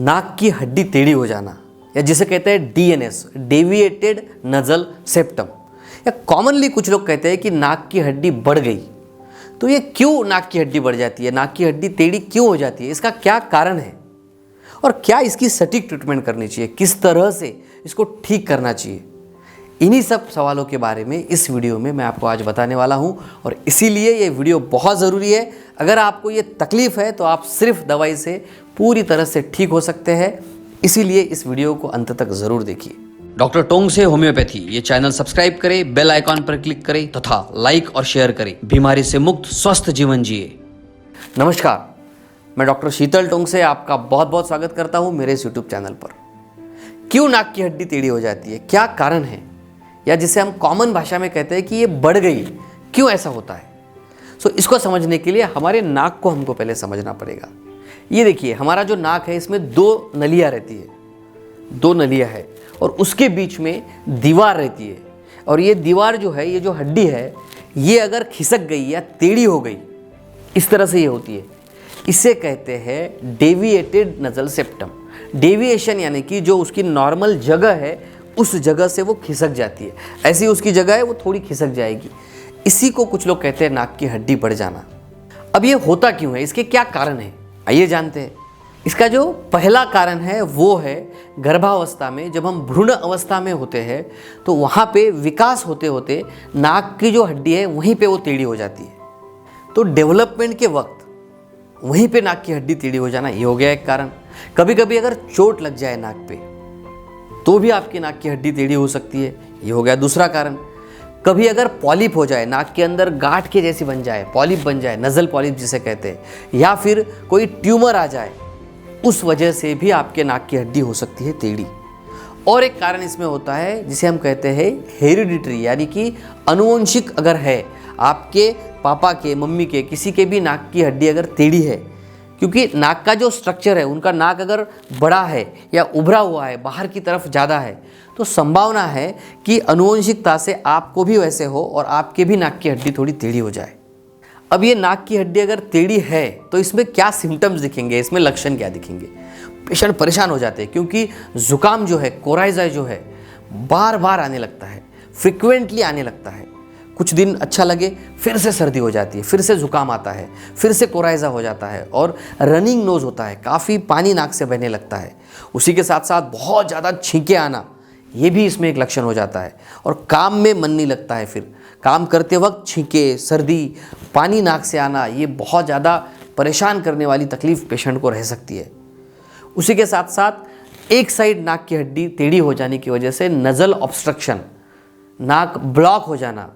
नाक की हड्डी टेढ़ी हो जाना, या जिसे कहते हैं डीएनएस, डेविएटेड नजल सेप्टम, या कॉमनली कुछ लोग कहते हैं कि नाक की हड्डी बढ़ गई। तो ये क्यों नाक की हड्डी बढ़ जाती है, नाक की हड्डी टेढ़ी क्यों हो जाती है, इसका क्या कारण है और क्या इसकी सटीक ट्रीटमेंट करनी चाहिए, किस तरह से इसको ठीक करना चाहिए, इन्हीं सब सवालों के बारे में इस वीडियो में मैं आपको आज बताने वाला हूं। और इसीलिए ये वीडियो बहुत ज़रूरी है। अगर आपको ये तकलीफ़ है तो आप सिर्फ दवाई से पूरी तरह से ठीक हो सकते हैं, इसीलिए इस वीडियो को अंत तक ज़रूर देखिए। डॉक्टर टोंग से होम्योपैथी ये चैनल सब्सक्राइब करें, बेल आइकॉन पर क्लिक करें तथा लाइक और शेयर करें। बीमारी से मुक्त स्वस्थ जीवन जिए। नमस्कार, मैं डॉक्टर शीतल टोंग से आपका बहुत बहुत स्वागत करता हूँ मेरे इस यूट्यूब चैनल पर। क्यों नाक की हड्डी टेढ़ी हो जाती है, क्या कारण है, या जिसे हम कॉमन भाषा में कहते हैं कि ये बढ़ गई, क्यों ऐसा होता है। इसको समझने के लिए हमारे नाक को हमको पहले समझना पड़ेगा। ये देखिए, हमारा जो नाक है इसमें दो नलियाँ रहती है, दो नलियाँ है और उसके बीच में दीवार रहती है। और ये दीवार जो है, ये जो हड्डी है, ये अगर खिसक गई या टेढ़ी हो गई, इस तरह से ये होती है, इसे कहते हैं डेविएटेड नजल सेप्टम। डेविएशन यानी कि जो उसकी नॉर्मल जगह है उस जगह से वो खिसक जाती है, ऐसी उसकी जगह है वो थोड़ी खिसक जाएगी। इसी को कुछ लोग कहते हैं नाक की हड्डी बढ़ जाना। अब ये होता क्यों है, इसके क्या कारण है, आइए जानते हैं। इसका जो पहला कारण है वो है गर्भावस्था में, जब हम भ्रूण अवस्था में होते हैं तो वहाँ पे विकास होते होते नाक की जो हड्डी है वहीं पे वो टेढ़ी हो जाती है। तो डेवलपमेंट के वक्त वहीं पे नाक की हड्डी टेढ़ी हो जाना, ये हो गया एक कारण। कभी कभी अगर चोट लग जाए नाक पे तो भी आपकी नाक की हड्डी टेढ़ी हो सकती है, ये हो गया दूसरा कारण। कभी अगर पॉलिप हो जाए, नाक के अंदर गांठ के जैसी बन जाए, पॉलिप बन जाए, नज़ल पॉलिप जिसे कहते हैं, या फिर कोई ट्यूमर आ जाए, उस वजह से भी आपके नाक की हड्डी हो सकती है टेढ़ी। और एक कारण इसमें होता है जिसे हम कहते हैं हेरिडिटरी, यानी कि अनुवंशिक अगर है, आपके पापा के, मम्मी के, किसी के भी नाक की हड्डी अगर टेढ़ी है, क्योंकि नाक का जो स्ट्रक्चर है, उनका नाक अगर बड़ा है या उभरा हुआ है, बाहर की तरफ ज़्यादा है, तो संभावना है कि अनुवंशिकता से आपको भी वैसे हो और आपके भी नाक की हड्डी थोड़ी टेढ़ी हो जाए। अब ये नाक की हड्डी अगर टेढ़ी है तो इसमें क्या सिम्टम्स दिखेंगे, इसमें लक्षण क्या दिखेंगे। पेशेंट परेशान हो जाते हैं क्योंकि जुकाम जो है, कोराइजा जो है, बार बार आने लगता है, फ्रिक्वेंटली आने लगता है। कुछ दिन अच्छा लगे, फिर से सर्दी हो जाती है, फिर से जुकाम आता है, फिर से कोराइजा हो जाता है और रनिंग नोज़ होता है, काफ़ी पानी नाक से बहने लगता है। उसी के साथ साथ बहुत ज़्यादा छींके आना, ये भी इसमें एक लक्षण हो जाता है। और काम में मन नहीं लगता है, फिर काम करते वक्त छींके, सर्दी, पानी नाक से आना, ये बहुत ज़्यादा परेशान करने वाली तकलीफ़ पेशेंट को रह सकती है। उसी के साथ साथ एक साइड नाक की हड्डी टेढ़ी हो जाने की वजह से नज़ल ऑब्स्ट्रक्शन, नाक ब्लॉक हो जाना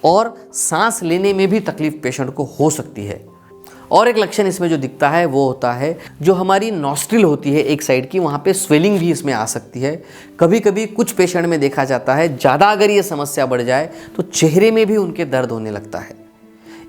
और सांस लेने में भी तकलीफ पेशेंट को हो सकती है। और एक लक्षण इसमें जो दिखता है वो होता है जो हमारी नॉस्ट्रिल होती है एक साइड की, वहाँ पे स्वेलिंग भी इसमें आ सकती है। कभी कभी कुछ पेशेंट में देखा जाता है, ज़्यादा अगर ये समस्या बढ़ जाए तो चेहरे में भी उनके दर्द होने लगता है,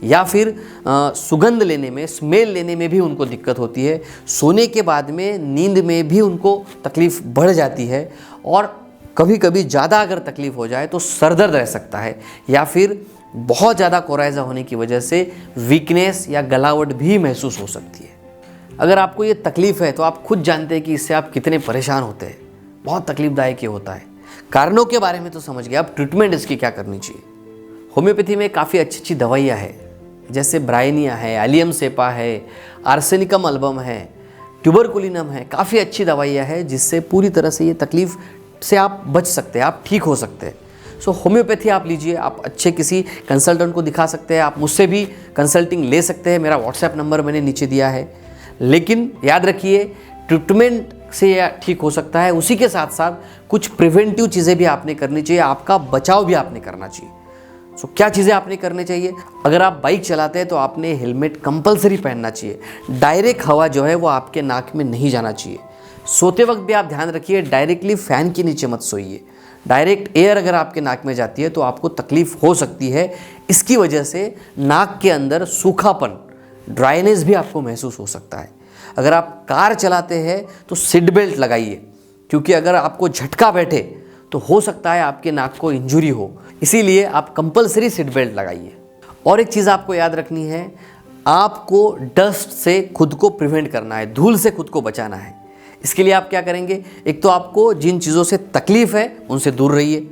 या फिर सुगंध लेने में, स्मेल लेने में भी उनको दिक्कत होती है। सोने के बाद में नींद में भी उनको तकलीफ़ बढ़ जाती है। और कभी कभी ज़्यादा अगर तकलीफ़ हो जाए तो सरदर्द रह सकता है, या फिर बहुत ज़्यादा कोराइजा होने की वजह से वीकनेस या गलावट भी महसूस हो सकती है। अगर आपको ये तकलीफ़ है तो आप खुद जानते हैं कि इससे आप कितने परेशान होते हैं, बहुत तकलीफ़दायक ये होता है। कारणों के बारे में तो समझ गए, अब ट्रीटमेंट इसकी क्या करनी चाहिए। होम्योपैथी में काफ़ी अच्छी अच्छी दवाइयाँ हैं, जैसे ब्रायनिया है, एलियम सेपा है, आर्सेनिकम अल्बम है, ट्यूबरकुलिनम है, काफ़ी अच्छी दवाइयाँ हैं जिससे पूरी तरह से ये तकलीफ़ से आप बच सकते हैं, आप ठीक हो सकते हैं। होम्योपैथी आप लीजिए, आप अच्छे किसी कंसल्टेंट को दिखा सकते हैं, आप मुझसे भी कंसल्टिंग ले सकते हैं, मेरा व्हाट्सएप नंबर मैंने नीचे दिया है। लेकिन याद रखिए, ट्रीटमेंट से यह ठीक हो सकता है, उसी के साथ साथ कुछ प्रिवेंटिव चीज़ें भी आपने करनी चाहिए, आपका बचाव भी आपने करना चाहिए। क्या चीज़ें आपने करनी चाहिए, अगर आप बाइक चलाते हैं तो आपने हेलमेट कंपलसरी पहनना चाहिए। डायरेक्ट हवा जो है वो आपके नाक में नहीं जाना चाहिए। सोते वक्त भी आप ध्यान रखिए, डायरेक्टली फ़ैन के नीचे मत सोइए। डायरेक्ट एयर अगर आपके नाक में जाती है तो आपको तकलीफ़ हो सकती है। इसकी वजह से नाक के अंदर सूखापन, ड्राइनेस भी आपको महसूस हो सकता है। अगर आप कार चलाते हैं तो सीट बेल्ट लगाइए, क्योंकि अगर आपको झटका बैठे तो हो सकता है आपके नाक को इंजरी हो, इसीलिए आप कंपलसरी सीट बेल्ट लगाइए। और एक चीज़ आपको याद रखनी है, आपको डस्ट से खुद को प्रिवेंट करना है, धूल से खुद को बचाना है। इसके लिए आप क्या करेंगे, एक तो आपको जिन चीज़ों से तकलीफ़ है उनसे दूर रहिए।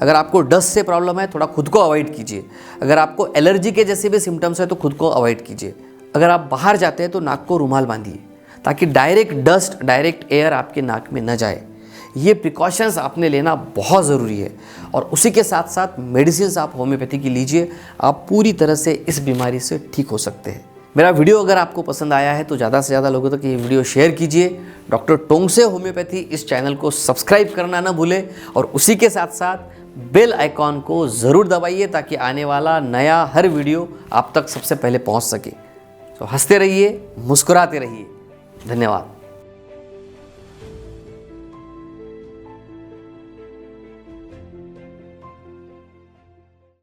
अगर आपको डस्ट से प्रॉब्लम है थोड़ा खुद को अवॉइड कीजिए। अगर आपको एलर्जी के जैसे भी सिम्टम्स है तो खुद को अवॉइड कीजिए। अगर आप बाहर जाते हैं तो नाक को रुमाल बांधिए ताकि डायरेक्ट डस्ट, डायरेक्ट एयर आपके नाक में न जाए। ये प्रिकॉशंस आपने लेना बहुत ज़रूरी है। और उसी के साथ साथ मेडिसिन आप होम्योपैथी की लीजिए, आप पूरी तरह से इस बीमारी से ठीक हो सकते हैं। मेरा वीडियो अगर आपको पसंद आया है तो ज़्यादा से ज़्यादा लोगों तक ये वीडियो शेयर कीजिए। डॉक्टर टोंगसे होम्योपैथी इस चैनल को सब्सक्राइब करना ना भूलें और उसी के साथ साथ बेल आइकॉन को ज़रूर दबाइए ताकि आने वाला नया हर वीडियो आप तक सबसे पहले पहुंच सके। तो हंसते रहिए, मुस्कुराते रहिए। धन्यवाद।